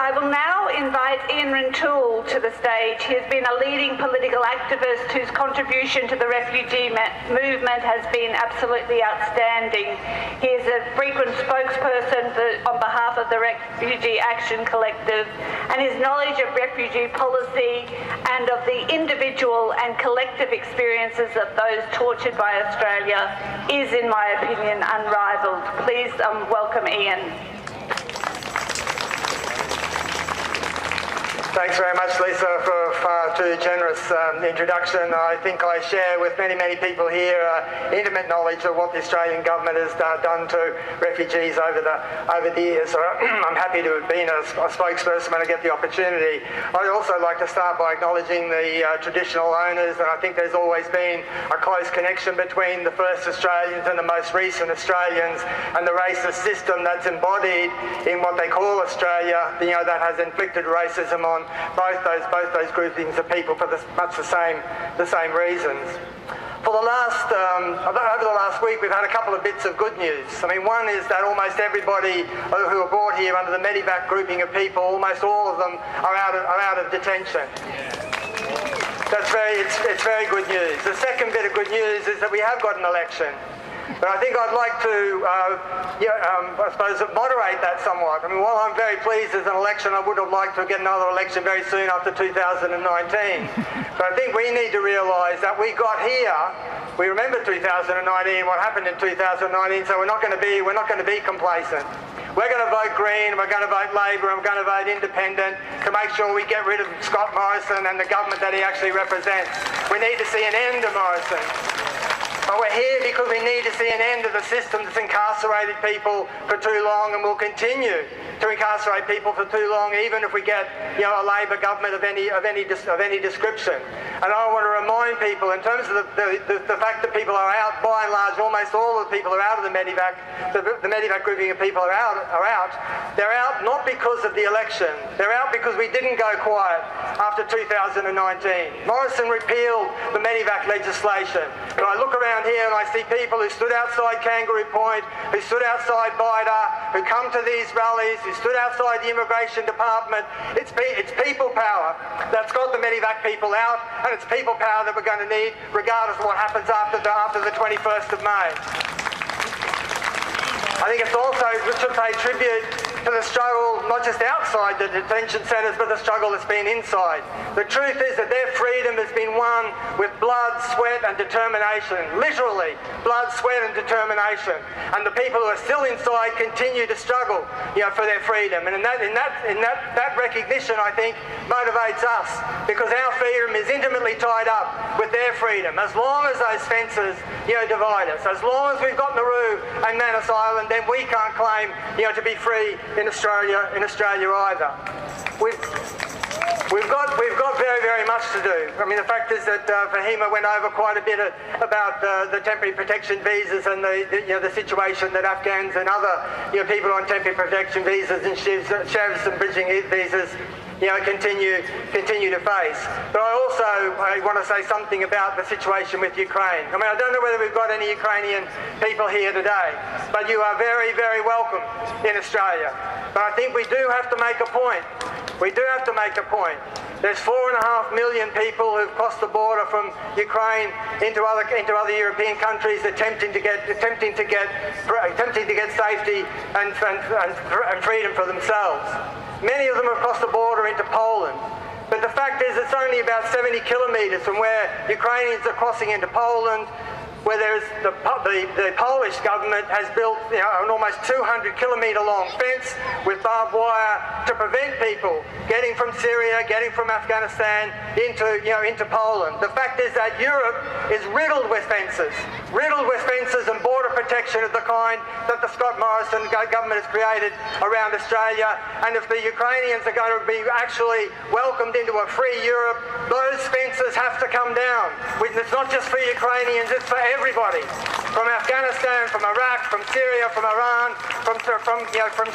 I will now invite Rintoul to the stage. He has been a leading political activist whose contribution to the refugee movement has been absolutely outstanding. He is a frequent spokesperson on behalf of the Refugee Action Collective, and his knowledge of refugee policy and of the individual and collective experiences of those tortured by Australia is, in my opinion, unrivalled. Please welcome Ian. Thanks very much, Lisa, for a far too generous introduction. I think I share with many people here intimate knowledge of what the Australian government has done to refugees over the years. So I'm happy to have been a spokesperson when I get the opportunity. I'd also like to start by acknowledging the traditional owners, and I think there's always been a close connection between the first Australians and the most recent Australians, and the racist system that's embodied in what they call Australia, that has inflicted racism on both those groupings of people for much the same reasons. Over the last week, we've had a couple of bits of good news. I mean, one is that almost everybody who are brought here under the Medivac grouping of people, almost all of them are out of detention. It's very good news. The second bit of good news is that we have got an election. But I think I'd like to, I suppose, moderate that somewhat. I mean, while I'm very pleased there's an election, I would have liked to get another election very soon after 2019. But I think we need to realise that we got here. We remember 2019, what happened in 2019, so we're not going to be complacent. We're going to vote Green, we're going to vote Labor, and we're going to vote Independent to make sure we get rid of Scott Morrison and the government that he actually represents. We need to see an end to Morrison. But we're here because we need to see an end to the system that's incarcerated people for too long, and will continue to incarcerate people for too long, even if we get a Labor government of any description. And I want to remind people, in terms of the fact that people are out, by and large, almost all of the people are out of the Medivac. The Medivac grouping of people are out. They're out not because of the election. They're out because we didn't go quiet after 2019. Morrison repealed the Medivac legislation. When I look around here and I see people who stood outside Kangaroo Point, who stood outside BIDA, who come to these rallies, who stood outside the Immigration Department. It's people power that's got the Medivac people out, and it's people power that we're going to need regardless of what happens after the 21st of May. I think it's also, we should pay tribute to the struggle, not just outside the detention centres, but the struggle that's been inside. The truth is that their freedom has been won with blood, sweat and determination. Literally, blood, sweat and determination. And the people who are still inside continue to struggle, for their freedom. And that recognition, I think, motivates us, because our freedom is intimately tied up with their freedom. As long as those fences, divide us, as long as we've got Nauru and Manus Island, then we can't claim, to be free in Australia either. We've got very much to do. I mean, the fact is that Fahima went over quite a bit about the temporary protection visas and the situation that Afghans and other people on temporary protection visas and sheriffs and bridging visas continue to face. But I want to say something about the situation with Ukraine. I mean, I don't know whether we've got any Ukrainian people here today, but you are very welcome in Australia. But I think we do have to make a point. There's 4.5 million people who've crossed the border from Ukraine into other European countries, attempting to get safety and freedom for themselves. Many of them have crossed the border into Poland. But the fact is, it's only about 70 kilometres from where Ukrainians are crossing into Poland, where there's the Polish government has built an almost 200 kilometre long fence with barbed wire to prevent people getting from Syria, getting from Afghanistan into Poland. The fact is that Europe is riddled with fences and border protection of the kind that the Scott Morrison government has created around Australia. And if the Ukrainians are going to be actually welcomed into a free Europe, those fences have to come down. It's not just for Ukrainians, it's for everybody. From Afghanistan, from Iraq, from Syria, from Iran, from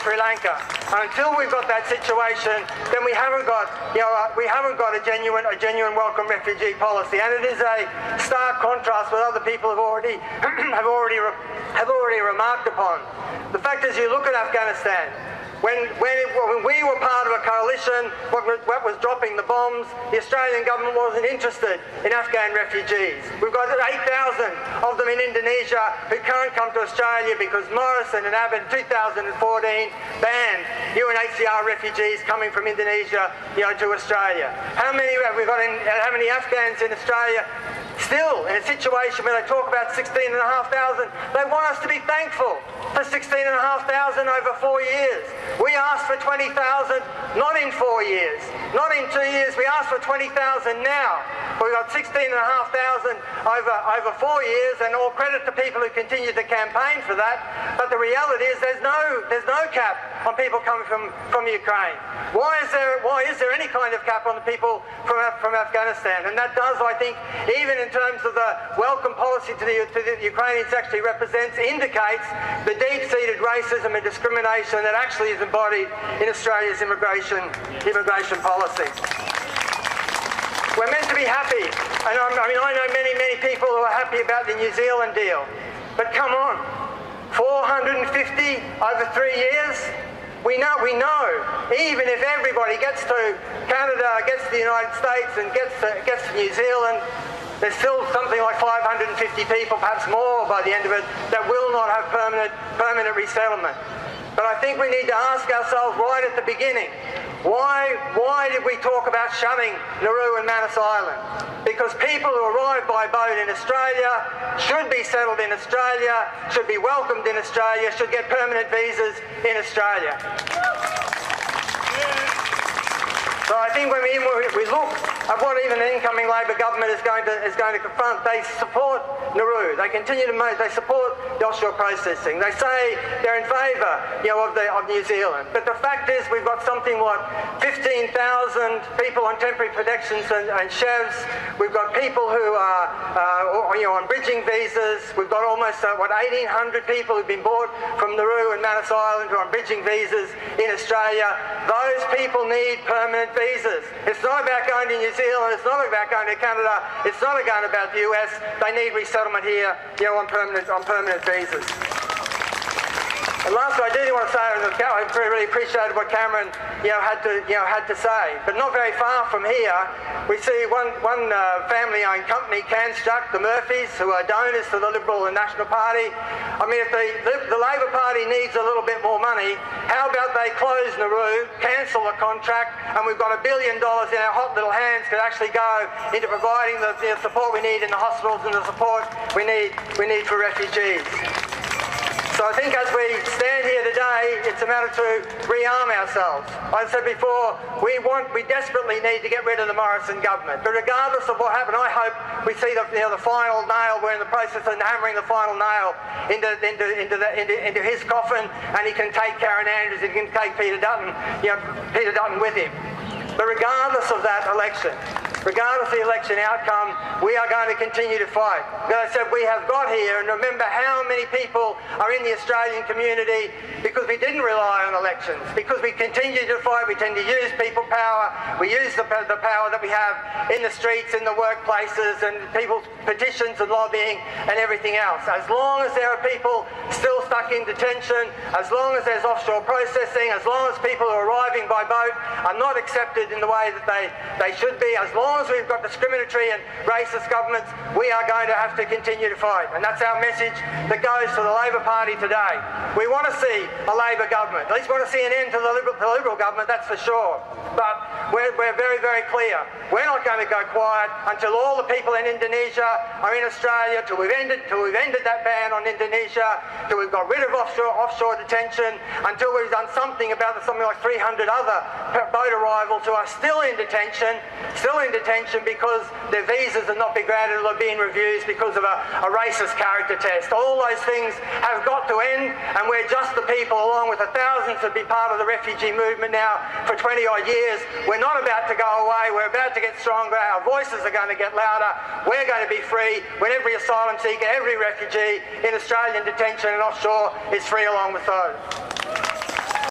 Sri Lanka. And until we've got that situation, then we haven't got a genuine welcome refugee policy. And it is a stark contrast with other people have already remarked upon. The fact is, you look at Afghanistan. When we were part of a coalition, what was dropping the bombs, the Australian government wasn't interested in Afghan refugees. We've got 8,000 of them in Indonesia who can't come to Australia because Morrison and Abbott in 2014 banned UNHCR refugees coming from Indonesia, to Australia. How many Afghans in Australia still in a situation where they talk about 16,500, they want us to be thankful for 16,500 over 4 years. We asked for 20,000, not in 4 years, not in 2 years, we asked for 20,000 now. We've got 16,500 over 4 years, and all credit to people who continue to campaign for that. But the reality is there's no cap on people coming from Ukraine. Why is there any kind of cap on the people from Afghanistan? And that does, I think, even in terms of the welcome policy to the Ukrainians actually indicates the deep-seated racism and discrimination that actually is embodied in Australia's immigration policy. We're meant to be happy, and I know many people who are happy about the New Zealand deal, but come on, 450 over 3 years? We know, even if everybody gets to Canada, gets to the United States and gets to New Zealand, there's still something like 550 people, perhaps more by the end of it, that will not have permanent resettlement. But I think we need to ask ourselves right at the beginning, why did we talk about shutting Nauru and Manus Island? Because people who arrive by boat in Australia should be settled in Australia, should be welcomed in Australia, should get permanent visas in Australia. So I think when we look at what even the incoming Labor government is going to confront, they support Nauru. They continue to they support the offshore processing. They say they're in favour, of New Zealand. But the fact is, we've got something like 15,000 people on temporary protections and chefs. We've got people who are on bridging visas. We've got almost 1,800 people who've been brought from Nauru and Manus Island who are on bridging visas in Australia. Those people need permanent visas. It's not about going to New Zealand, it's not about going to Canada, it's not about the US. They need resettlement here, on permanent visas. And lastly, I do want to say, I really appreciated what Cameron, had to say. But not very far from here, we see one family-owned company, Construct, the Murphys, who are donors to the Liberal and National Party. I mean, if the Labor Party needs a little bit more money, how about they close Nauru, cancel the contract, and we've got $1 billion in our hot little hands could actually go into providing the support we need in the hospitals and the support we need for refugees. So I think as we stand here today, it's a matter to rearm ourselves. As I said before, we desperately need to get rid of the Morrison government. But regardless of what happened, I hope we see the final nail. We're in the process of hammering the final nail into his coffin, and he can take Karen Andrews, he can take Peter Dutton with him. But regardless of that election, regardless of the election outcome, we are going to continue to fight. As I said, we have got here, and remember how many people are in the Australian community because we didn't rely on elections, because we continue to fight, we tend to use people power, we use the power that we have in the streets, in the workplaces, and people's petitions and lobbying and everything else. As long as there are people still stuck in detention, as long as there's offshore processing, as long as people who are arriving by boat are not accepted in the way that they should be, as long as we've got discriminatory and racist governments, we are going to have to continue to fight. And that's our message that goes to the Labor Party today. We want to see a Labor government. At least we want to see an end to the Liberal government, that's for sure. But we're very, very clear. We're not going to go quiet until all the people in Indonesia are in Australia, till we've ended that ban on Indonesia, till we've got rid of offshore detention, until we've done something about something like 300 other boat arrivals who are still in detention because their visas have not been granted or are being refused because of a racist character test. All those things have got to end, and we're just the people, along with the thousands that have been part of the refugee movement now for 20 odd years. We're not about to go away, we're about to get stronger, our voices are going to get louder, we're going to be free when every asylum seeker, every refugee in Australian detention and offshore is free along with those.